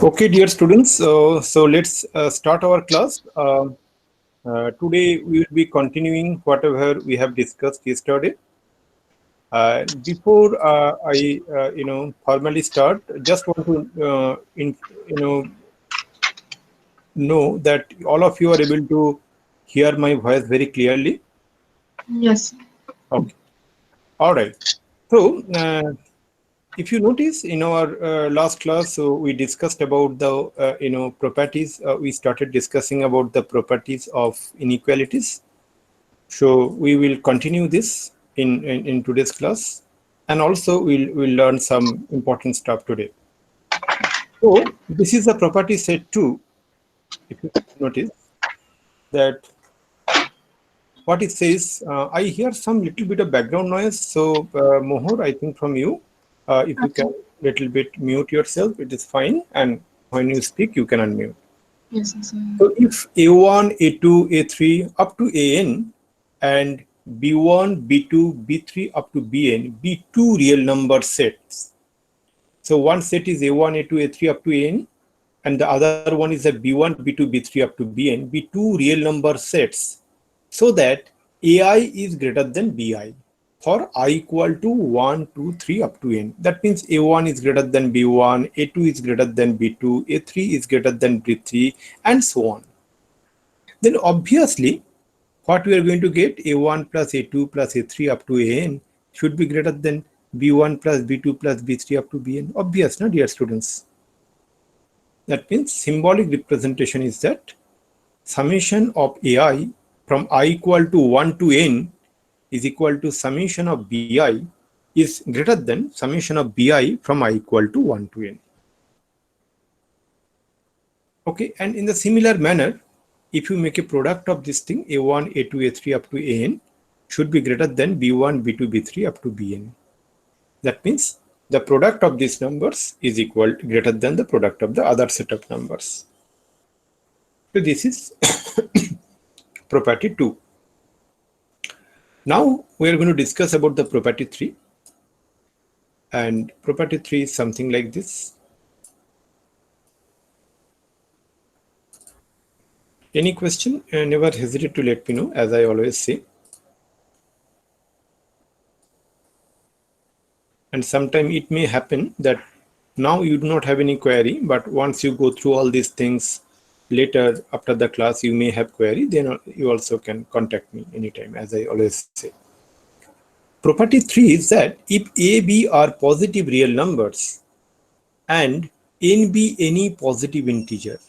Okay, dear students, so let's start our class. Today we will be continuing whatever we have discussed yesterday. Before I formally start, just want to you know that all of you are able to hear my voice very clearly. Yes. Okay, all right. So if you notice in our last class, so we discussed about the properties. We started discussing about the properties of inequalities. So we will continue this in today's class, and also we'll learn some important stuff today. So this is the property set 2. If you notice that what it says, I hear some little bit of background noise. So Mohor, I think from you, if you Okay. can little bit mute yourself, it is fine. And when you speak, you can unmute. Yes, yes, So if A1, A2, A3 up to AN and B1, B2, B3 up to BN be two real number sets. So one set is A1, A2, A3 up to AN, and the other one is a B1, B2, B3 up to BN be two real number sets, so that AI is greater than BI for I equal to 1, 2, 3 up to N. That means A1 is greater than B1, A2 is greater than B2, A3 is greater than B3, and so on. Then obviously, what we are going to get, A1 plus A2 plus A3 up to AN should be greater than B1 plus B2 plus B3 up to BN. Obvious, no, dear students? That means symbolic representation is that summation of AI from I equal to 1 to N is equal to summation of BI is greater than summation of BI from I equal to 1 to N. Okay, and in the similar manner, if you make a product of this thing, A1, A2, A3 up to AN should be greater than B1, B2, B3 up to BN. That means the product of these numbers is equal greater than the product of the other set of numbers. So this is property 2. Now we are going to discuss about the property 3. And property 3 is something like this. Any question? Never hesitate to let me know, as I always say. And sometime it may happen that now you do not have any query, but once you go through all these things later after the class, you may have query. Then you also can contact me anytime, as I always say. Property 3 is that if A, B are positive real numbers and N be any positive integer,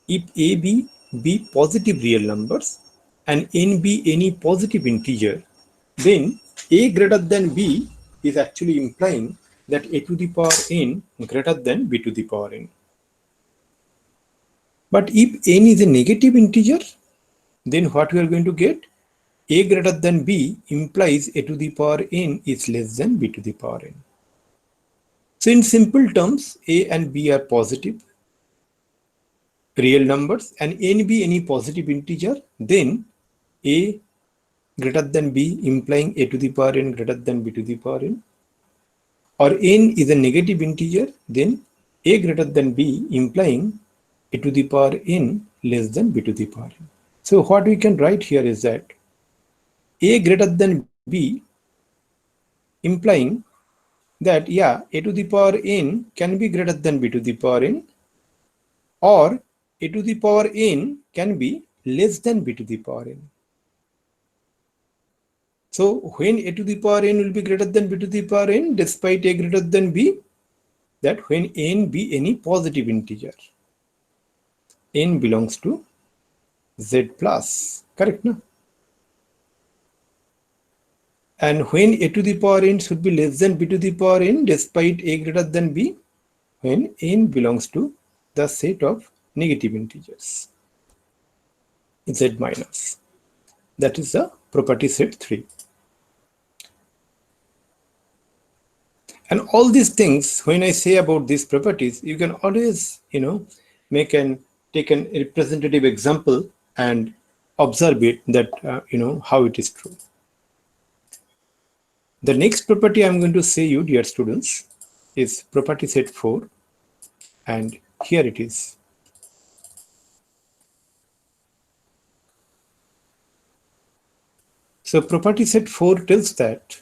if A, B be positive real numbers and N be any positive integer, then A greater than B is actually implying that A to the power N greater than B to the power N. But if N is a negative integer, then what we are going to get? A greater than B implies A to the power N is less than B to the power N. So in simple terms, A and B are positive real numbers and N be any positive integer, then A greater than B implying A to the power N greater than B to the power N, or N is a negative integer, then A greater than B implying A to the power N less than B to the power N. So what we can write here is that A greater than B implying that A to the power N can be greater than B to the power N, or A to the power N can be less than B to the power N. So when A to the power N will be greater than B to the power N despite A greater than B, that when N be any positive integer, N belongs to Z plus, correct? No? And when A to the power N should be less than B to the power N despite A greater than B, when N belongs to the set of negative integers, Z minus. That is the property set 3. And all these things, when I say about these properties, you can always, take an representative example and observe it that, how it is true. The next property I'm going to say you, dear students, is property set 4. And Here it is. So property set 4 tells that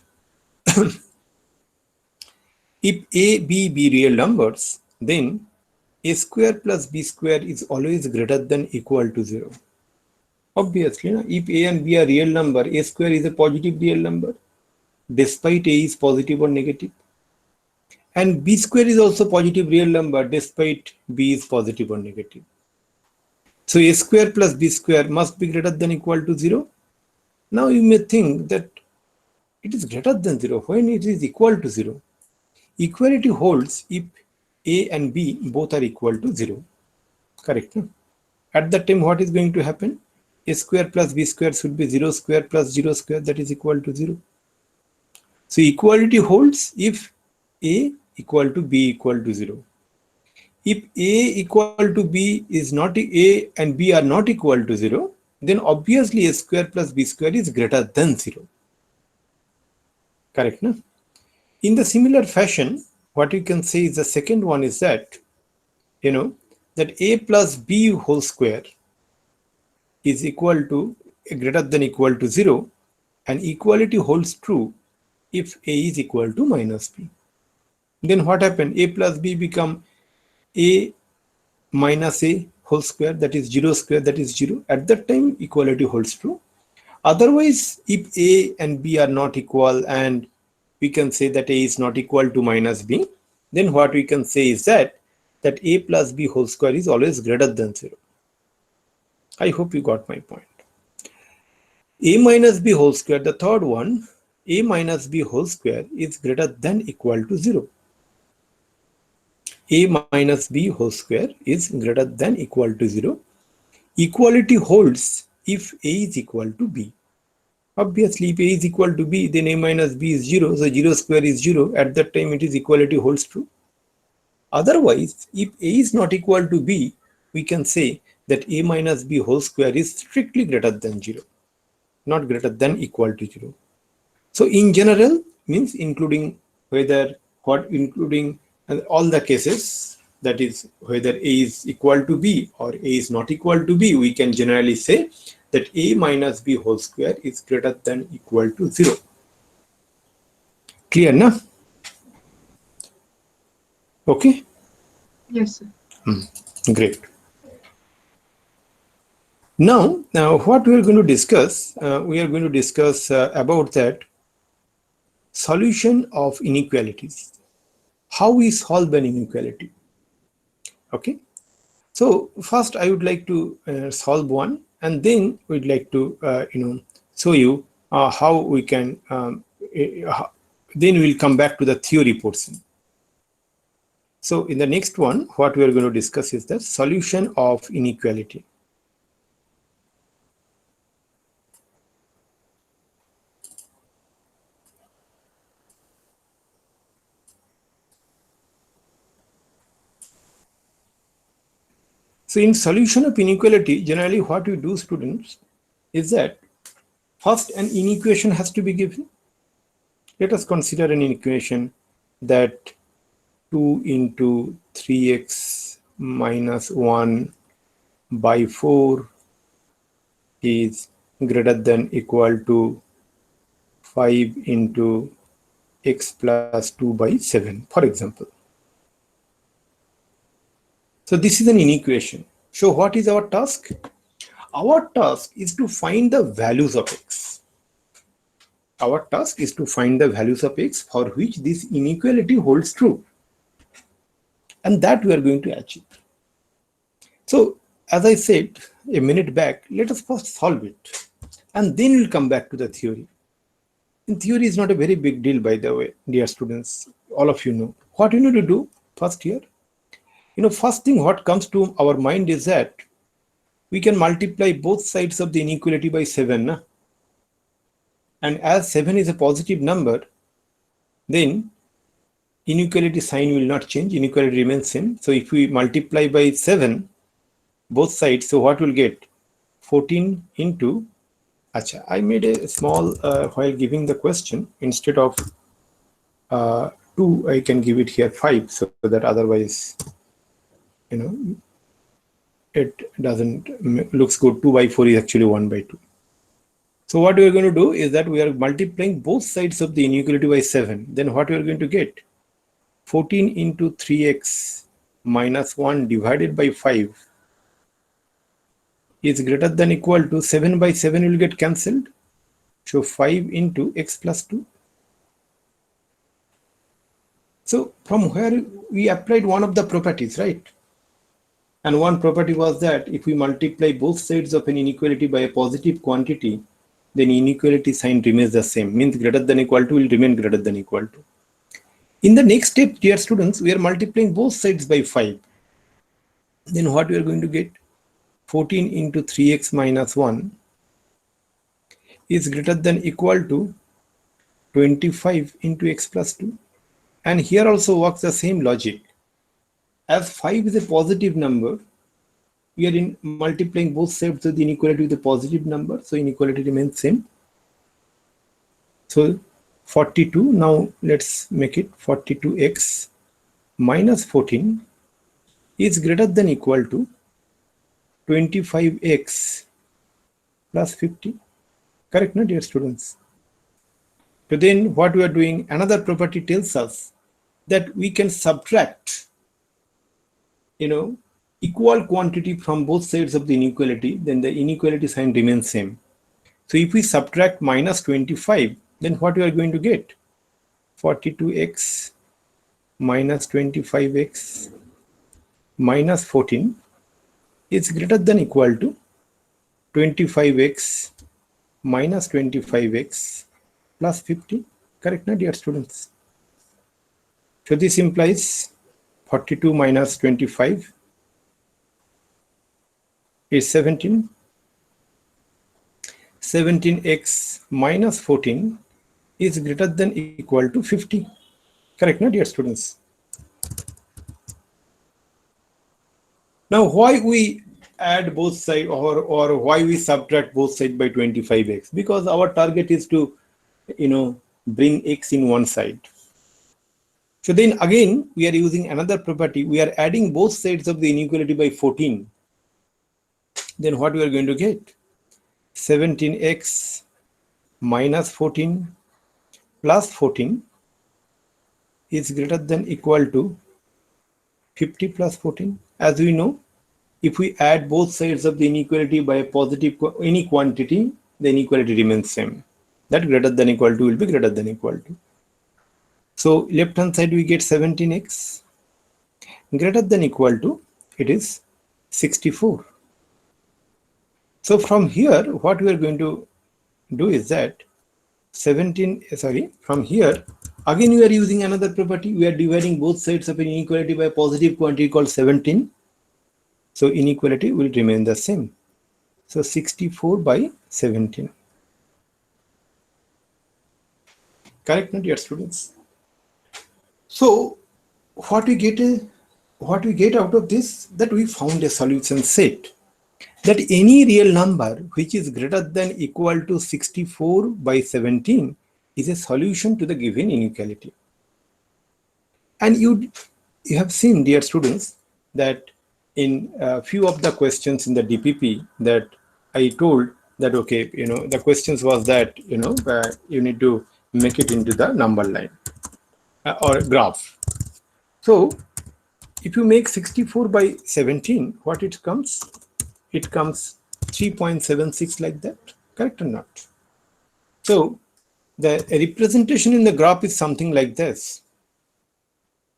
if A, B be real numbers, then A square plus B square is always greater than equal to 0. Obviously, if A and B are real number, A square is a positive real number, despite A is positive or negative. And B square is also positive real number, despite B is positive or negative. So A square plus B square must be greater than equal to 0. Now you may think that it is greater than 0 when it is equal to 0. Equality holds if A and B both are equal to 0. Correct? No? At that time, what is going to happen? A square plus B square should be 0 square plus 0 square, that is equal to 0. So equality holds if A equal to B equal to 0. If A equal to B is not A and B are not equal to 0, then obviously A square plus B square is greater than 0. Correct? No? In the similar fashion, what you can say is the second one is that, that A plus B whole square is equal to greater than equal to 0, and equality holds true if A is equal to minus B. Then what happened? A plus B become A minus A whole square, that is 0 square, that is 0. At that time, equality holds true. Otherwise, if A and B are not equal and we can say that A is not equal to minus B, then what we can say is that A plus B whole square is always greater than 0. I hope you got my point. A minus B whole square, the third one, A minus B whole square is greater than equal to 0. A minus B whole square is greater than equal to 0. Equality holds if A is equal to B. Obviously, if A is equal to B, then A minus B is 0. So 0 square is 0. At that time, it is equality holds true. Otherwise, if A is not equal to B, we can say that A minus B whole square is strictly greater than 0, not greater than equal to 0. So in general, means including including all the cases, that is whether A is equal to B or A is not equal to B, we can generally say that A minus B whole square is greater than equal to 0. Clear, na? Okay? Yes, sir. Great. Now, what we are going to discuss, about that solution of inequalities. How we solve an inequality. Okay. So first, I would like to solve one, and then we'd like to show you how we can. Then we'll come back to the theory portion. So in the next one, what we are going to discuss is the solution of inequality. So in solution of inequality, generally what we do, students, is that first an inequation has to be given. Let us consider an inequation that 2 into 3x minus 1 by 4 is greater than equal to 5 into x plus 2 by 7, for example. So this is an inequation. So what is our task? Our task is to find the values of x. Our task is to find the values of x for which this inequality holds true. And that we are going to achieve. So as I said a minute back, let us first solve it. And then we'll come back to the theory. In theory is not a very big deal, by the way, dear students. All of you know. What you need to do first here? First thing what comes to our mind is that we can multiply both sides of the inequality by 7. Na? And as 7 is a positive number, then inequality sign will not change, inequality remains same. So if we multiply by 7, both sides, so what we'll get? 14 into, I made a small, while giving the question, instead of 2, I can give it here 5, so that otherwise you know, it doesn't looks good. 2 by 4 is actually 1 by 2. So what we are going to do is that we are multiplying both sides of the inequality by 7. Then what we are going to get? 14 into 3x minus 1 divided by 5 is greater than equal to 7 by 7 will get cancelled. So 5 into x plus 2. So from where we applied one of the properties, right? And one property was that if we multiply both sides of an inequality by a positive quantity, then inequality sign remains the same, means greater than equal to will remain greater than equal to. In the next step, dear students, we are multiplying both sides by 5. Then what we are going to get? 14 into 3x minus 1 is greater than equal to 25 into x plus 2. And here also works the same logic. As 5 is a positive number, we are in multiplying both sides of the inequality with a positive number, so inequality remains same. So 42, now let's make it 42x minus 14 is greater than equal to 25x plus 50. Correct, no, dear students? So then what we are doing, another property tells us that we can subtract, equal quantity from both sides of the inequality, then the inequality sign remains same. So if we subtract minus 25, then what we are going to get? 42x minus 25x minus 14 is greater than equal to 25x minus 25x plus 50. Correct, na, dear students? So this implies 42 minus 25 is 17. 17x minus 14 is greater than equal to 50. Correct, no, dear students? Now, why we add both sides or why we subtract both sides by 25x? Because our target is to, bring x in one side. So then again, we are using another property. We are adding both sides of the inequality by 14. Then what we are going to get? 17x minus 14 plus 14 is greater than equal to 50 plus 14. As we know, if we add both sides of the inequality by a positive any quantity, the inequality remains same. That greater than equal to will be greater than equal to. So left hand side we get 17x greater than equal to, it is 64. So from here, what we are going to do is that from here, again we are using another property. We are dividing both sides of an inequality by a positive quantity called 17. So inequality will remain the same. So 64 by 17. Correct, not dear students? So what we get out of this, that we found a solution set that any real number which is greater than equal to 64 by 17 is a solution to the given inequality. And you have seen, dear students, that in a few of the questions in the DPP that I told that, okay, the questions was that, you need to make it into the number line or graph. So if you make 64 by 17, what it comes? It comes 3.76 like that. Correct or not? So the representation in the graph is something like this.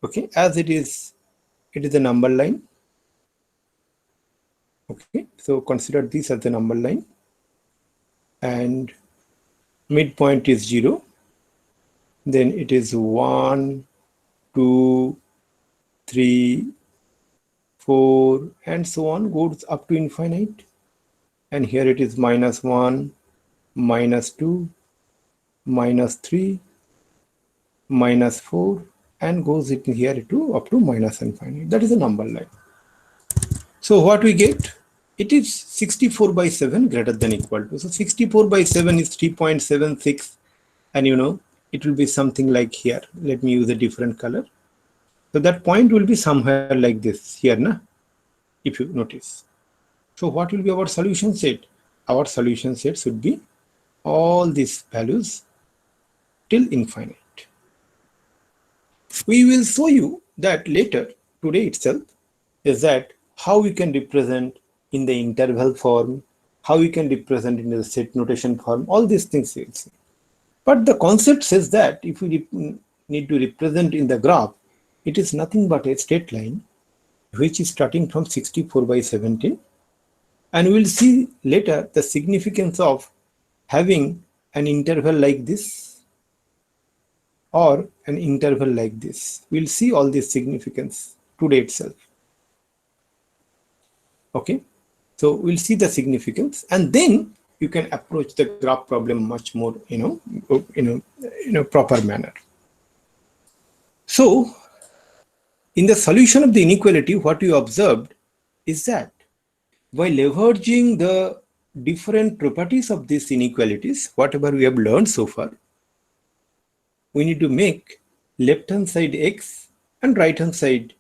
Okay, as it is a number line. Okay, so consider this as a number line, and midpoint is 0. Then it is 1, 2, 3, 4, and so on, goes up to infinite. And here it is -1, -2, -3, -4, and goes in here to up to minus infinite. That is a number line. So what we get? It is 64 by 7 greater than equal to. So 64 by 7 is 3.76, and it will be something like here. Let me use a different color. So that point will be somewhere like this here, na? if you notice. So what will be our solution set? Our solution set should be all these values till infinite. We will show you that later today itself, is that how we can represent in the interval form, how we can represent in the set notation form, all these things we will see. But the concept says that if we need to represent in the graph, it is nothing but a straight line which is starting from 64 by 17. And we'll see later the significance of having an interval like this or an interval like this. We'll see all this significance today itself. Okay, so we'll see the significance, and then you can approach the graph problem much more, in a proper manner. So, in the solution of the inequality, what you observed is that by leveraging the different properties of these inequalities, whatever we have learned so far, we need to make left-hand side x and right-hand side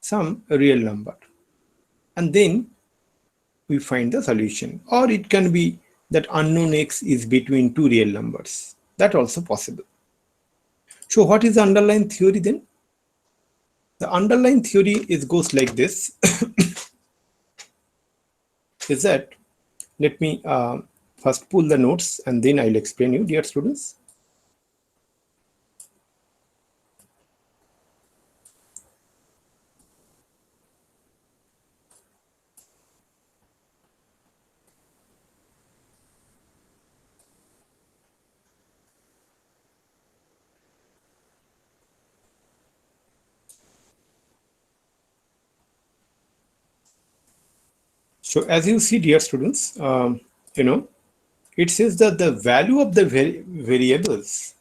some real number. And then we find the solution. Or it can be that unknown x is between two real numbers. That also possible. So what is the underlying theory then? The underlying theory goes like this. Is that, let me first pull the notes and then I'll explain you, dear students. So as you see, dear students, it says that the value of the variables,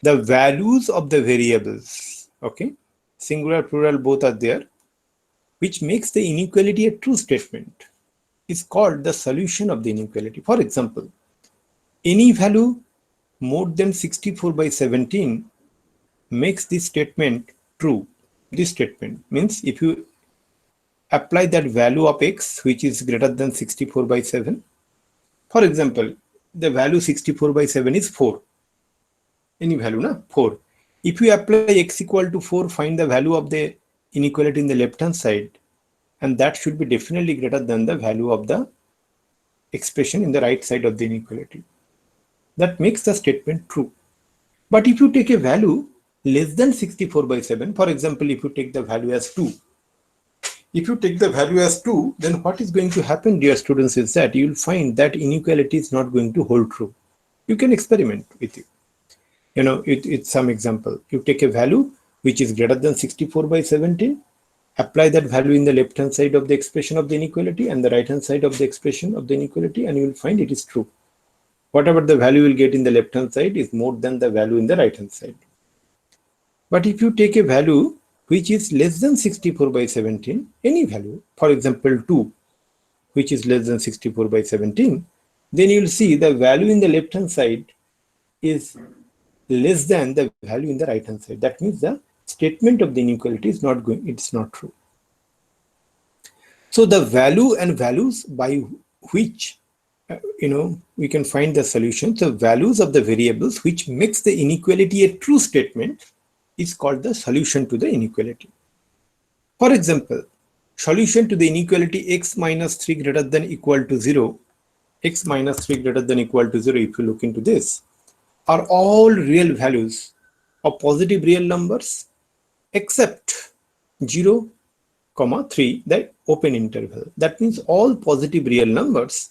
the values of the variables, okay, singular, plural, both are there, which makes the inequality a true statement, is called the solution of the inequality. For example, any value more than 64 by 17 makes this statement true. This statement means if you apply that value of x, which is greater than 64 by 7. For example, the value 64 by 7 is 4. Any value, na? 4. If you apply x equal to 4, find the value of the inequality in the left-hand side, and that should be definitely greater than the value of the expression in the right side of the inequality. That makes the statement true. But if you take a value less than 64 by 7, for example, if you take the value as 2, if you take the value as 2, then what is going to happen, dear students, is that you will find that inequality is not going to hold true. You can experiment with it. It's some example. You take a value which is greater than 64 by 17, apply that value in the left-hand side of the expression of the inequality and the right-hand side of the expression of the inequality, and you will find it is true. Whatever the value you will get in the left-hand side is more than the value in the right-hand side. But if you take a value which is less than 64 by 17, any value, for example 2, which is less than 64 by 17, then you will see the value in the left hand side is less than the value in the right hand side. That means the statement of the inequality is not going, it's not true. So the value and values by which we can find the solution, the values of the variables which makes the inequality a true statement is called the solution to the inequality. For example, solution to the inequality x minus 3 greater than equal to 0, x minus 3 greater than equal to 0, if you look into this, are all real values of positive real numbers except 0, 3, the open interval. That means all positive real numbers,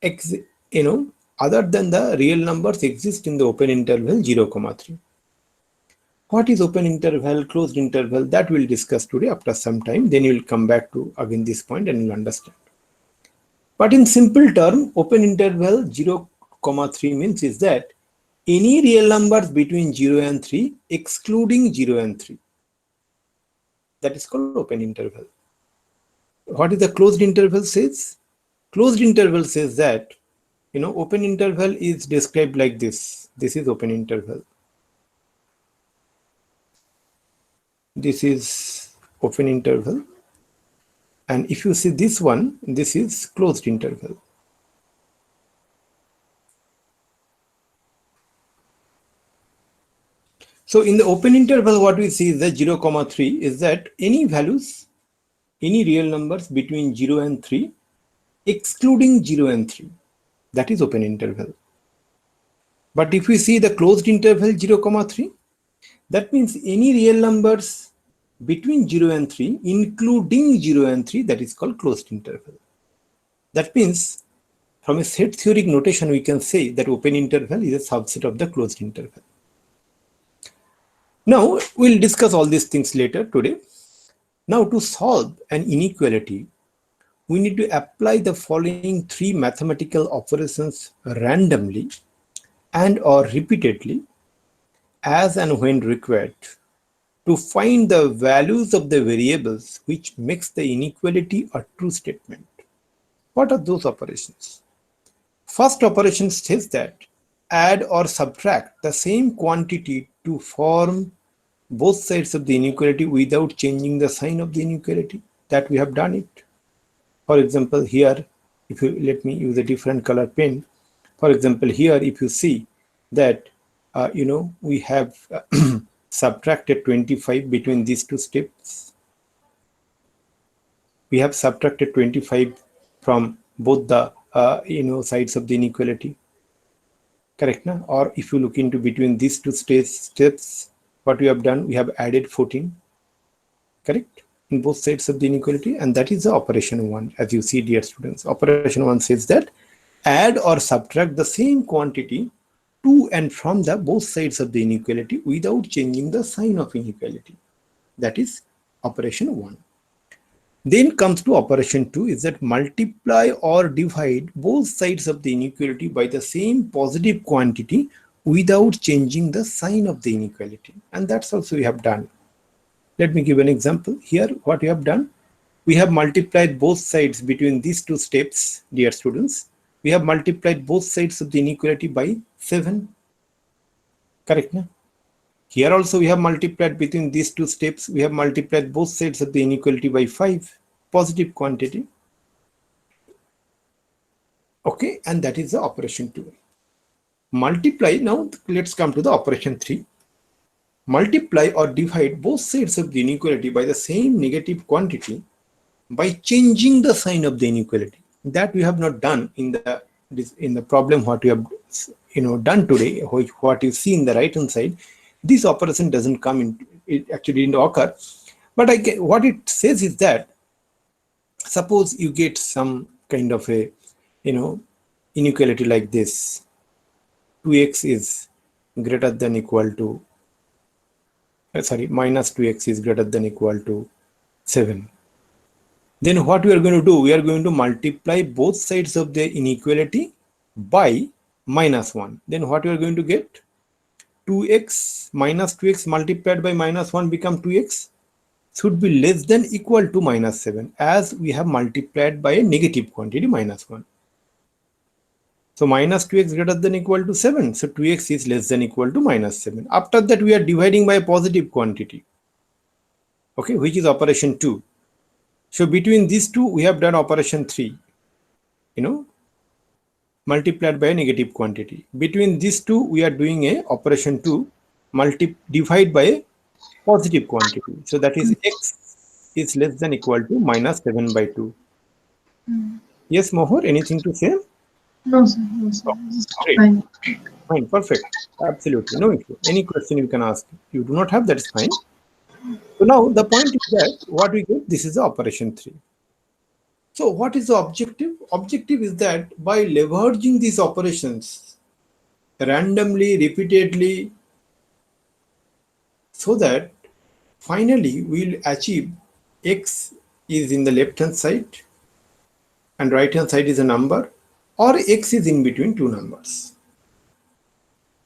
other than the real numbers exist in the open interval 0, 3. What is open interval, closed interval? That we'll discuss today after some time. Then you'll come back to again this point and you'll understand. But in simple term, open interval 0, 3 means is that any real numbers between 0 and 3, excluding 0 and 3. That is called open interval. What is the closed interval says? Closed interval says that, open interval is described like this. This is open interval. This is open interval, And if you see this one, this is closed interval. So in the open interval, what we see is that 0, 3 is that any values, any real numbers between 0 and 3, excluding 0 and 3, that is open interval. But if we see the closed interval 0, 3, that means any real numbers between 0 and 3, including 0 and 3, that is called closed interval. That means from a set theoretic notation, we can say that open interval is a subset of the closed interval. Now, we'll discuss all these things later today. Now, to solve an inequality, we need to apply the following three mathematical operations randomly and or repeatedly as and when required to find the values of the variables which makes the inequality a true statement. What are those operations? First operation says that add or subtract the same quantity to form both sides of the inequality without changing the sign of the inequality. That we have done it. For example, here, if you let me use a different color pen. For example, here, if you see that, we have subtracted 25 between these two steps. We have subtracted 25 from both the, sides of the inequality. Correct, na? Or if you look into between these two steps, what we have done, we have added 14. Correct? In both sides of the inequality, and that is the operation 1. As you see, dear students, operation 1 says that add or subtract the same quantity to and from the both sides of the inequality without changing the sign of inequality. That is operation 1. Then comes to operation 2, is that multiply or divide both sides of the inequality by the same positive quantity without changing the sign of the inequality. And that's also we have done. Let me give an example. Here, what we have done, we have multiplied both sides between these two steps, dear students. We have multiplied both sides of the inequality by 7. Correct, na? Here also we have multiplied between these two steps. We have multiplied both sides of the inequality by 5, positive quantity. Okay, and that is the operation 2. Multiply, now let's come to the operation 3. Multiply or divide both sides of the inequality by the same negative quantity by changing the sign of the inequality. That we have not done in the problem what we have done today. What you see in the right hand side, this operation doesn't come in. It actually didn't occur. But what it says is that suppose you get some kind of a inequality like this. 2x is greater than equal to minus 2x is greater than equal to 7. Then what we are going to do, we are going to multiply both sides of the inequality by minus 1. Then what we are going to get? 2x minus 2x multiplied by minus 1 become 2x should be less than equal to minus 7, as we have multiplied by a negative quantity minus 1. So minus 2x greater than equal to 7. So 2x is less than equal to minus 7. After that, we are dividing by a positive quantity, okay, which is operation 2. So between these two, we have done operation 3, multiplied by a negative quantity. Between these two, we are doing a operation 2, divide by a positive quantity. So that is x is less than equal to minus 7 by 2. Yes, Mohor, anything to say? No, sir. No, sir. Great. Fine. Fine, perfect. Absolutely. No issue. Any question you can ask. You do not have, that is fine. So now the point is that what we get, this is the operation 3. So what is the objective? Objective is that by leveraging these operations randomly, repeatedly, so that finally we'll achieve x is in the left hand side and right hand side is a number, or x is in between two numbers.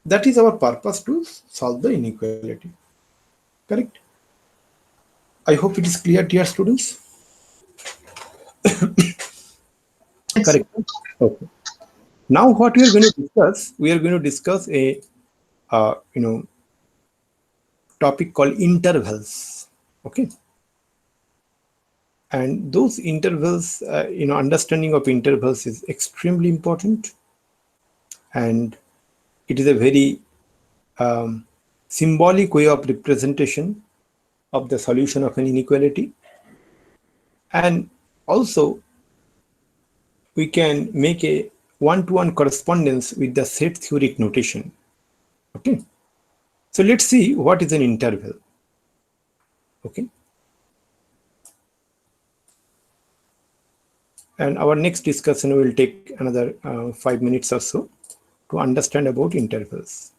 That is our purpose to solve the inequality. Correct? I hope it is clear, dear students. Yes, Correct. Okay. Now what we are going to discuss, we are going to discuss a topic called intervals. Okay. And those intervals, understanding of intervals is extremely important, and it is a very symbolic way of representation of the solution of an inequality. And also, we can make a one-to-one correspondence with the set theoric notation. Okay, so let's see what is an interval. Okay, and our next discussion will take another 5 minutes or so to understand about intervals.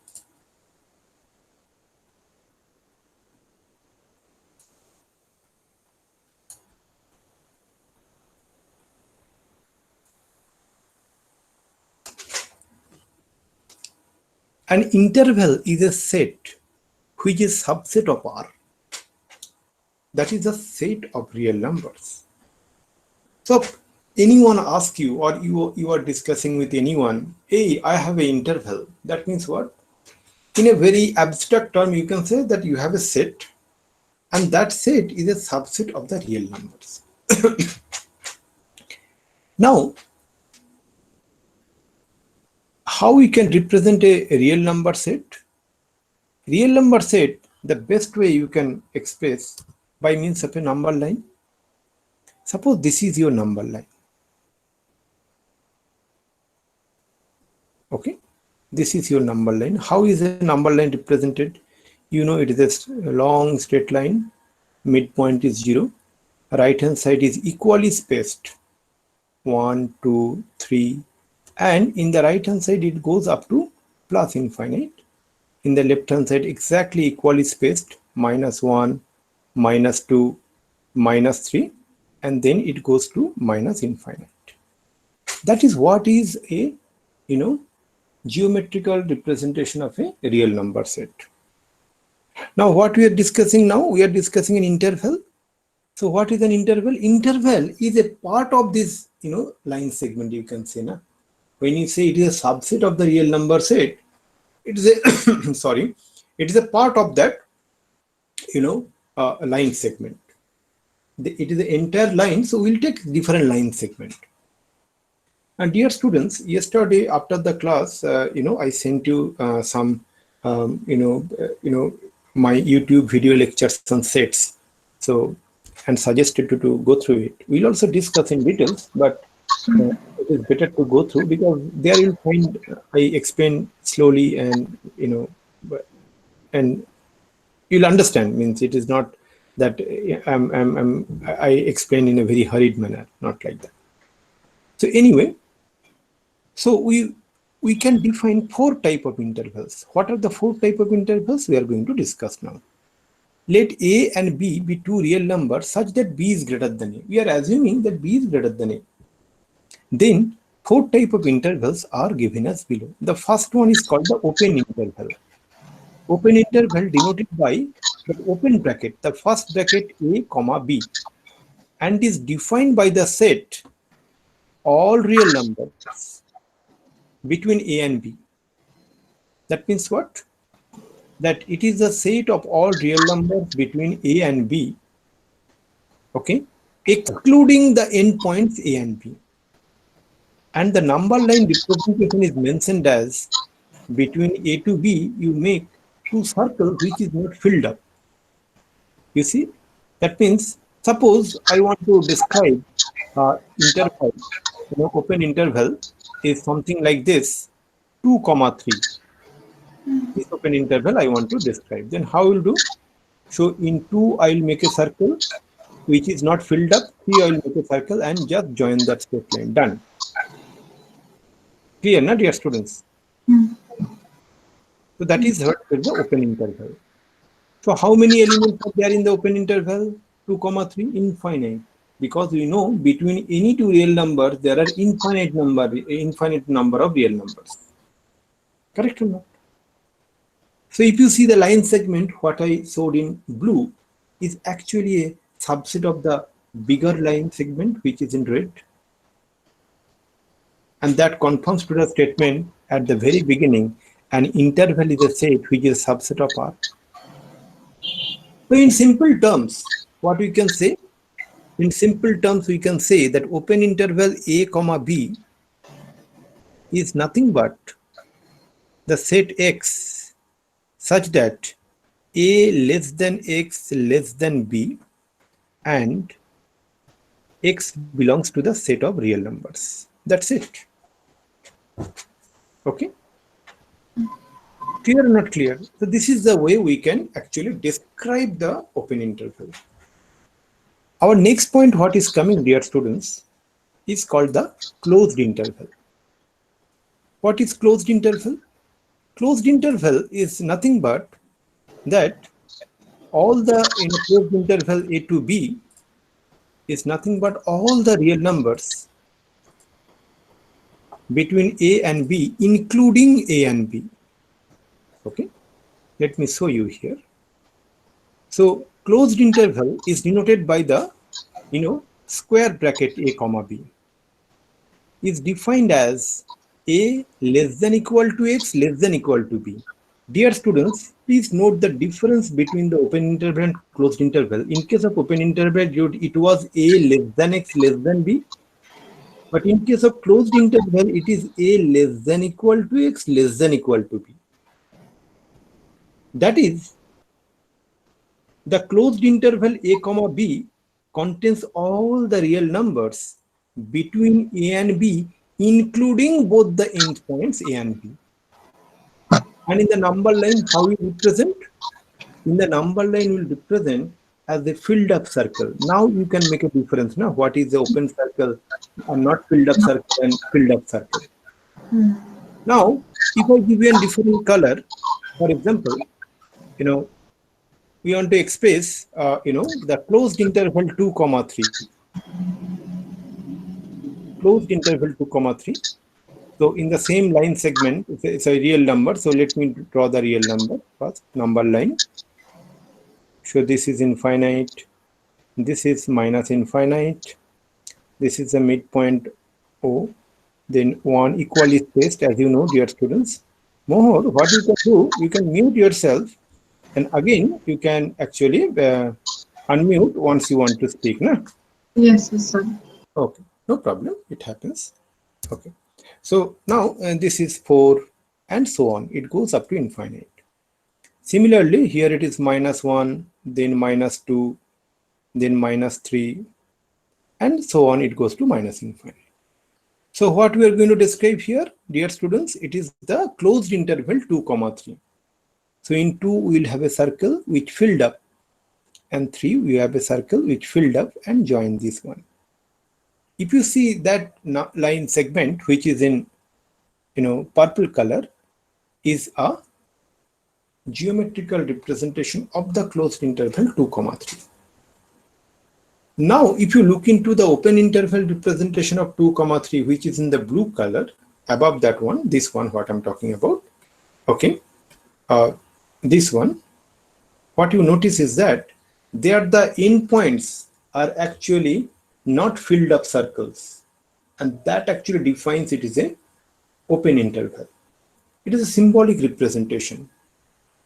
An interval is a set which is subset of R. That is a set of real numbers. So anyone asks you, or you are discussing with anyone, hey, I have an interval. That means what? In a very abstract term, you can say that you have a set, and that set is a subset of the real numbers. Now, how we can represent a real number set? Real number set, the best way you can express by means of a number line. Suppose this is your number line. Okay, this is your number line. How is a number line represented? You know, it is a long straight line. Midpoint is 0. Right hand side is equally spaced. 1, 2, 3. And in the right hand side, it goes up to plus infinite. In the left hand side, exactly equally spaced. -1, -2, -3. And then it goes to minus infinite. That is what is a, geometrical representation of a real number set. Now, what we are discussing now, we are discussing an interval. So what is an interval? Interval is a part of this, line segment, you can say. Na? When you say it is a subset of the real number set, it is a, sorry, it is a part of that, line segment. It is the entire line, so we'll take different line segment. And dear students, yesterday after the class, I sent you some, my YouTube video lectures on sets. So, and suggested to go through it. We'll also discuss in details, but it is better to go through because there you'll find I explain slowly and, and you'll understand. Means it is not that I explain in a very hurried manner, not like that. So anyway, so we can define 4 types of intervals. What are the 4 types of intervals we are going to discuss now? Let A and B be 2 real numbers such that B is greater than A. We are assuming that B is greater than A. Then 4 types of intervals are given as below. The first one is called the open interval. Open interval denoted by the open bracket, the first bracket A, comma B, and is defined by the set all real numbers between A and B. That means what? That it is a set of all real numbers between A and B, okay, excluding the endpoints A and B. And the number line representation is mentioned as between A to B, you make 2 circles which is not filled up. You see, that means suppose I want to describe interval, open interval is something like this, 2, 3. This open interval I want to describe. Then how will do? So in 2 I will make a circle which is not filled up. 3 I will make a circle and just join that straight line. Done. Clear, na, dear students? So that is what is the open interval. So how many elements are there in the open interval? 2, 3, infinite. Because we know between any 2 real numbers there are infinite number of real numbers. Correct or not? So if you see the line segment, what I showed in blue is actually a subset of the bigger line segment which is in red. And that conforms to the statement at the very beginning, an interval is a set which is a subset of R. So in simple terms, what we can say, In simple terms, we can say that open interval a comma b is nothing but the set X such that a less than x less than b and X belongs to the set of real numbers. That's it. Okay. Clear or not clear? So this is the way we can actually describe the open interval. Our next point, what is coming, dear students, is called the closed interval. What is closed interval? Closed interval is nothing but that all the closed interval a to b is nothing but all the real numbers between a and b, including a and b. Okay, let me show you here. So closed interval is denoted by the square bracket a comma b is defined as a less than equal to x less than equal to b. Dear students, please note the difference between the open interval and closed interval. In case of open interval, it was a less than x less than b. But in case of closed interval, it is a less than equal to x less than equal to b. That is, the closed interval a comma b contains all the real numbers between a and b, including both the endpoints a and b. And in the number line, how we represent? In the number line, we will represent as a filled up circle. Now you can make a difference. Now, what is the open circle and not filled up circle and filled up circle? Now, if I give you a different color, for example, we want to express, the closed interval 2 comma 3. Closed interval 2 comma 3. So in the same line segment, it's a real number. So let me draw the real number first, number line. So this is infinite. This is minus infinite. This is the midpoint O. Then 1 equally spaced, as you know, dear students. More, what you can do, you can mute yourself. And again, you can actually unmute once you want to speak. No? Yes, sir. Okay, no problem. It happens. Okay. So now this is 4 and so on. It goes up to infinite. Similarly, here it is minus 1, then minus 2, then minus 3, and so on. It goes to minus infinite. So what we are going to describe here, dear students, it is the closed interval 2 comma 3. So in 2, we will have a circle which filled up, and 3, we have a circle which filled up and joined this one. If you see that line segment, which is in purple color, is a geometrical representation of the closed interval 2 comma 3. Now, if you look into the open interval representation of 2 comma 3, which is in the blue color, above that one, this one, what I'm talking about, okay, this one, what you notice is that there the endpoints are actually not filled up circles, and that actually defines it as an open interval. It is a symbolic representation,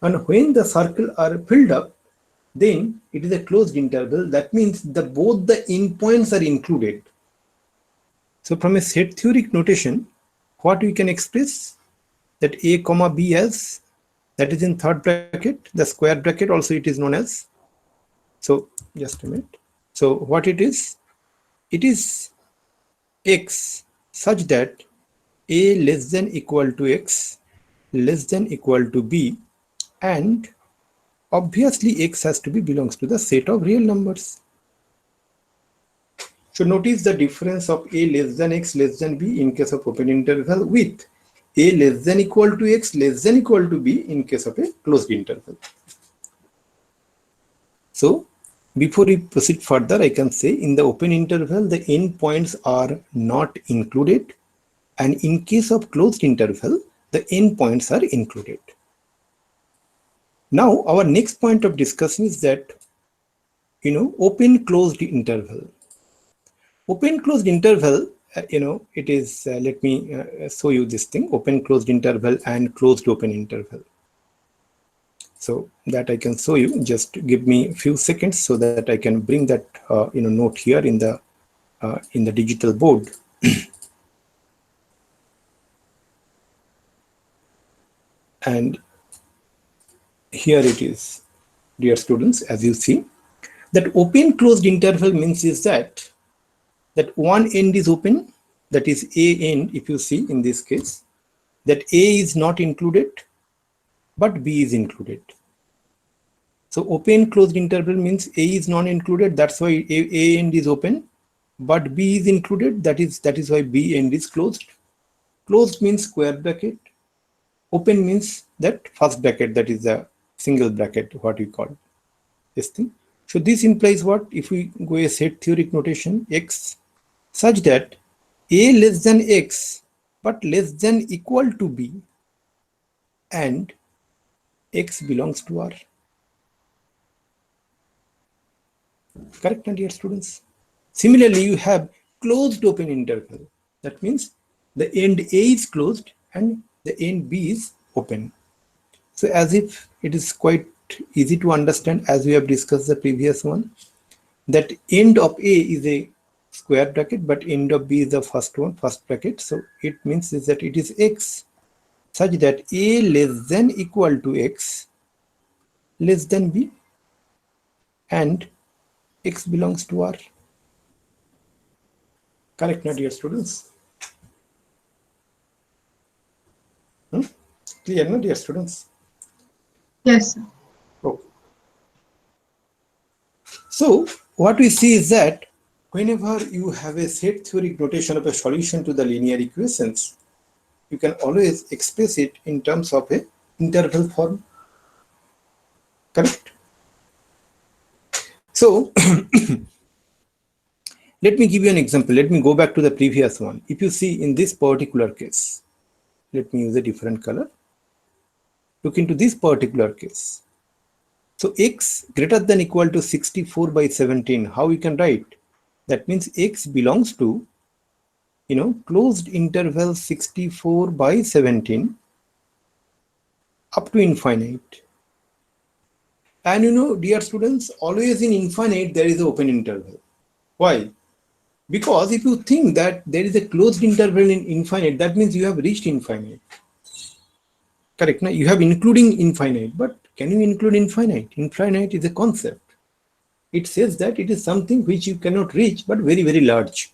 and when the circle are filled up, then it is a closed interval. That means both the endpoints are included. So from a set theoric notation, what we can express that a comma b as, that is in third bracket, the square bracket also it is known as. So just a minute. So what it is x such that a less than equal to x less than equal to b, and obviously x has to be belongs to the set of real numbers. So notice the difference of a less than x less than b in case of open interval with a less than equal to x less than equal to b in case of a closed interval. So before we proceed further, I can say in the open interval, the endpoints are not included, and in case of closed interval, the endpoints are included. Now, our next point of discussion is that, open closed interval. Open closed interval, it is, let me show you this thing, open closed interval and closed open interval. So that I can show you. Just give me a few seconds so that I can bring that note here in the digital board. And here it is, dear students, as you see, that open closed interval means is that one end is open, that is A end, if you see in this case, that A is not included, but B is included. So open closed interval means A is not included, that's why A end is open, but B is included, that is why B end is closed. Closed means square bracket, open means that first bracket, that is a single bracket, what we call this thing. So this implies what? If we go a set theoretic notation, X such that A less than X but less than equal to B and X belongs to R. Correct, my dear students? Similarly, you have closed open interval. That means the end A is closed and the end B is open. So as if it is quite easy to understand, as we have discussed the previous one, that end of A is a square bracket, but end of B is the first bracket. So it means is that it is X such that A less than equal to X less than B and X belongs to R. Correct, my dear students? Clear, no, dear students? Yes, sir. Okay. So what we see is that whenever you have a set theoretic notation of a solution to the linear equations, you can always express it in terms of a interval form. Correct? So let me give you an example. Let me go back to the previous one. If you see in this particular case, let me use a different color. Look into this particular case. So X greater than equal to 64 by 17. How we can write? That means X belongs to, closed interval 64 by 17 up to infinite. And dear students, always in infinite there is an open interval. Why? Because if you think that there is a closed interval in infinite, that means you have reached infinite. Correct? Now you have including infinite, but can you include infinite? Infinite is a concept. It says that it is something which you cannot reach, but very, very large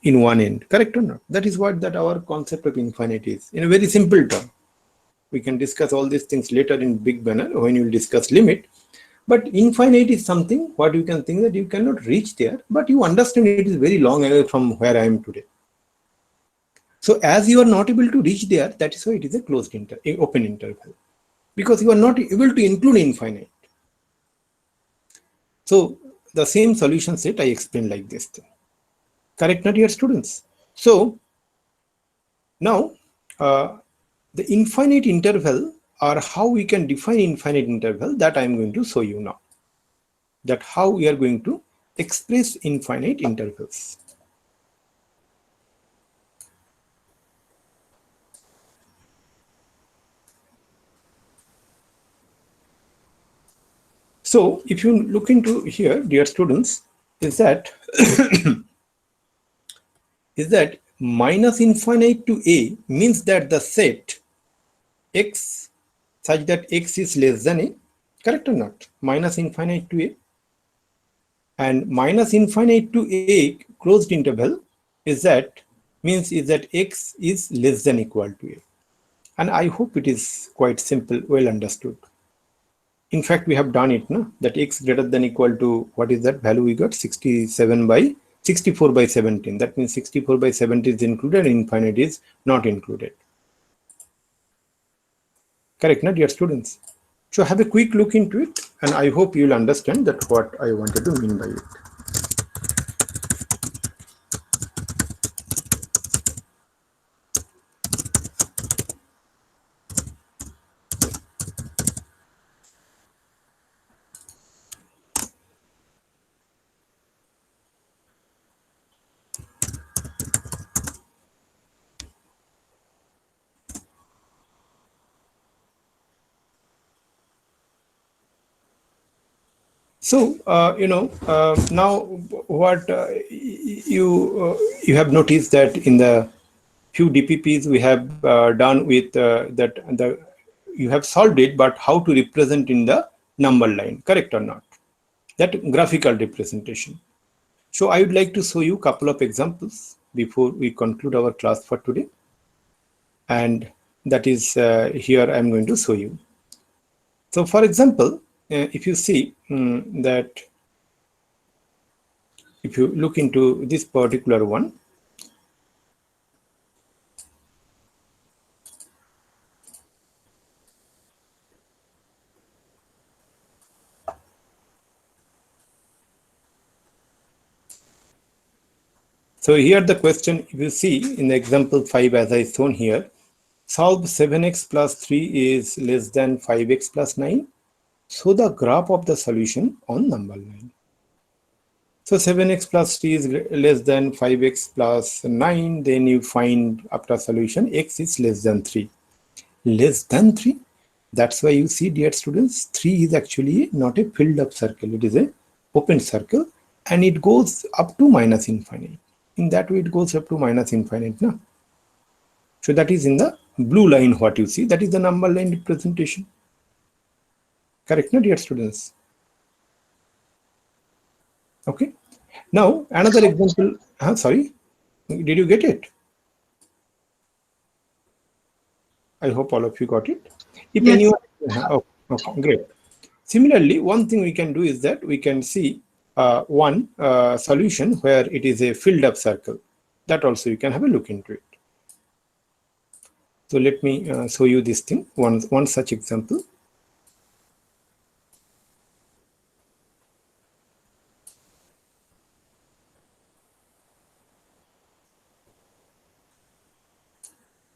in one end. Correct or not? That is what that our concept of infinite is. In a very simple term. We can discuss all these things later in big manner when you will discuss limit. But infinite is something what you can think that you cannot reach there, but you understand it is very long away from where I am today. So as you are not able to reach there, that is why it is a open interval, because you are not able to include infinite. So the same solution set I explained like this thing. Correct, not dear students? So now the infinite interval, or how we can define infinite interval, that I am going to show you now. That how we are going to express infinite intervals. So if you look into here, dear students, is that minus infinite to A means that the set X such that X is less than A, correct or not? Minus infinite to A. And minus infinite to A closed interval is that X is less than equal to A. And I hope it is quite simple, well understood. In fact, we have done it, no? That X greater than equal to, what is that value we got? 64 by 17. That means 64 by 17 is included, infinite is not included. Correct, no, dear students? So have a quick look into it, and I hope you will understand that what I wanted to mean by it. So, now what you have noticed that in the few DPPs we have done with you have solved it, but how to represent in the number line, correct or not? That graphical representation. So I would like to show you a couple of examples before we conclude our class for today. And that is here I'm going to show you. So for example, if you see that if you look into this particular one, so here the question, if you see in the example 5 as I shown here, solve 7x plus 3 is less than 5x plus 9. So the graph of the solution on number line. So 7x plus 3 is less than 5x plus 9. Then you find after solution x is less than 3. Less than 3. That's why you see, dear students, 3 is actually not a filled up circle. It is a open circle and it goes up to minus infinite. In that way, it goes up to minus infinite. No? So that is in the blue line what you see. That is the number line representation. Correct, no, dear students? Okay. Now, another example. Sorry, did you get it? I hope all of you got it. If Yes. anyone, okay, great. Similarly, one thing we can do is that we can see one solution where it is a filled up circle. That also you can have a look into it. So let me show you this thing, one such example.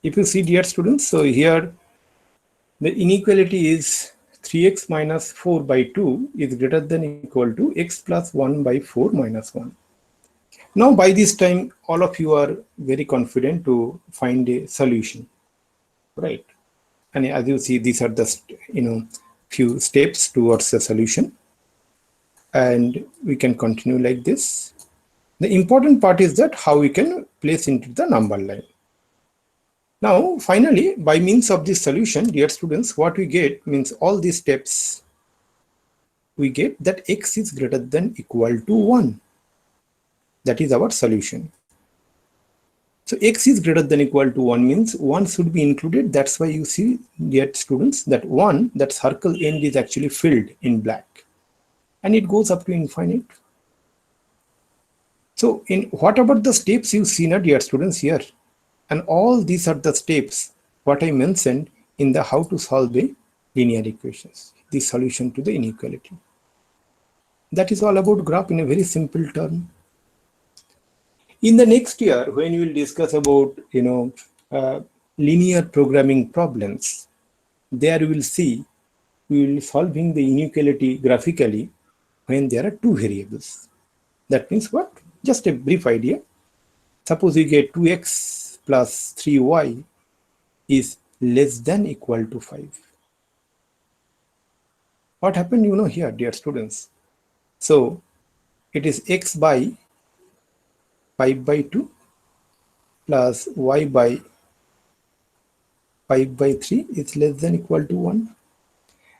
If you see, dear students, so here the inequality is 3x minus 4 by 2 is greater than equal to x plus 1 by 4 minus 1. Now by this time, all of you are very confident to find a solution, right? And as you see, these are the few steps towards the solution. And we can continue like this. The important part is that how we can place into the number line. Now, finally, by means of this solution, dear students, what we get means all these steps, we get that x is greater than equal to 1. That is our solution. So x is greater than equal to 1 means 1 should be included. That's why you see, dear students, that 1, that circle end is actually filled in black. And it goes up to infinite. So in what about the steps you see now, dear students, here? And all these are the steps what I mentioned in the how to solve the linear equations, the solution to the inequality. That is all about graph in a very simple term. In the next year, when we will discuss about linear programming problems, there we will see we will be solving the inequality graphically when there are two variables. That means what? Just a brief idea. Suppose we get 2x plus 3y is less than equal to 5. What happened, here, dear students? So it is x by 5 by 2 plus y by 5 by 3 is less than equal to 1.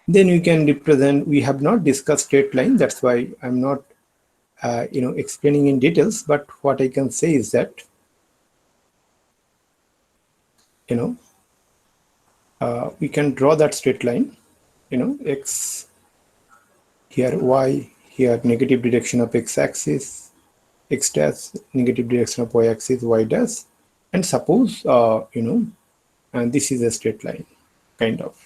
Then we can represent, we have not discussed straight line. That's why I'm not explaining in details, but what I can say is that we can draw that straight line, x here, y here, negative direction of x-axis, x dash, negative direction of y-axis, y dash, and suppose and this is a straight line, kind of.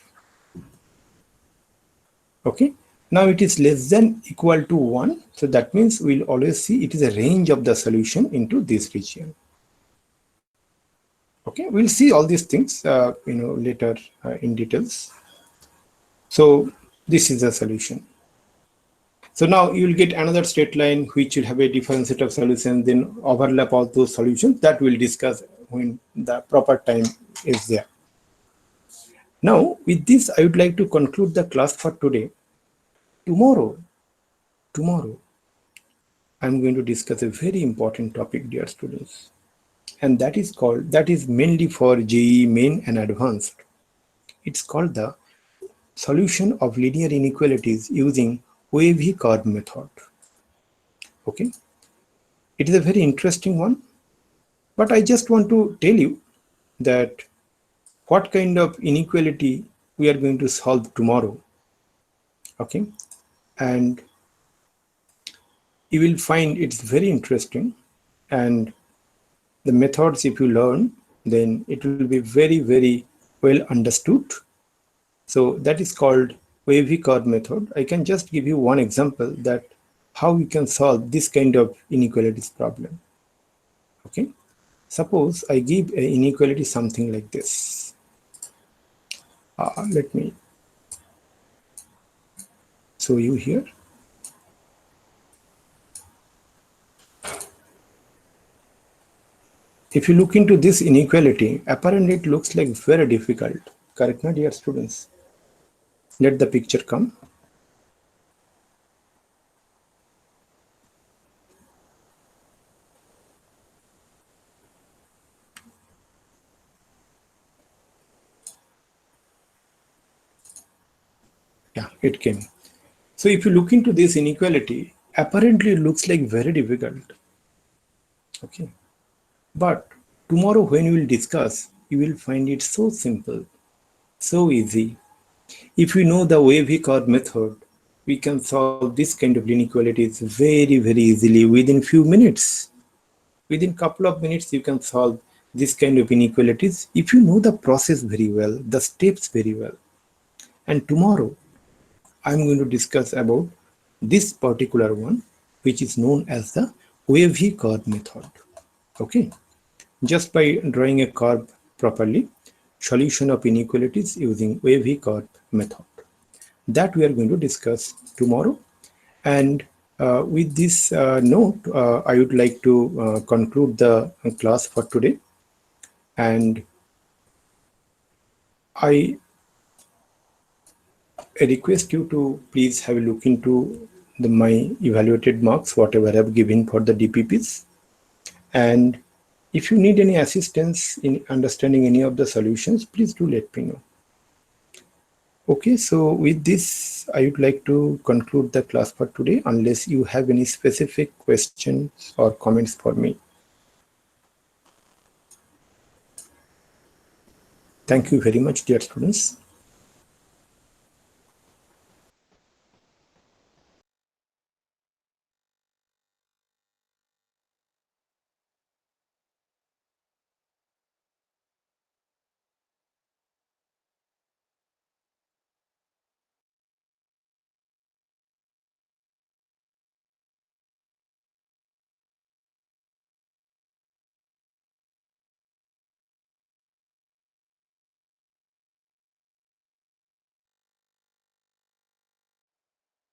Okay. Now it is less than equal to 1. So that means we'll always see it is a range of the solution into this region. Okay, we'll see all these things later in details. So this is the solution. So now you will get another straight line which will have a different set of solutions, then overlap all those solutions. That we'll discuss when the proper time is there. Now with this, I would like to conclude the class for today. Tomorrow, tomorrow I'm going to discuss a very important topic, dear students, and that is mainly for JEE Main and Advanced. It's called the solution of linear inequalities using wavy curve method. Okay, it is a very interesting one, but I just want to tell you that what kind of inequality we are going to solve tomorrow. Okay, and you will find it's very interesting, and the methods, if you learn, then it will be very well understood. So that is called wavy curve method. I can just give you one example that how we can solve this kind of inequalities problem. Okay, suppose I give an inequality something like this. Let me show you here. If you look into this inequality, apparently it looks like very difficult. Correct, my dear students? Let the picture come. Yeah, it came. So if you look into this inequality, apparently it looks like very difficult. Okay. But tomorrow when we will discuss, you will find it so simple, so easy. If we know the wavy curve method, we can solve this kind of inequalities very easily within few minutes. Within couple of minutes, you can solve this kind of inequalities if you know the process very well, the steps very well. And tomorrow, I'm going to discuss about this particular one, which is known as the wavy curve method. Okay. Just by drawing a curve properly, solution of inequalities using wavy curve method. That we are going to discuss tomorrow. And with this note, I would like to conclude the class for today. And I request you to please have a look into my evaluated marks, whatever I have given for the DPPs. And if you need any assistance in understanding any of the solutions, please do let me know. Okay, so with this, I would like to conclude the class for today, unless you have any specific questions or comments for me. Thank you very much, dear students.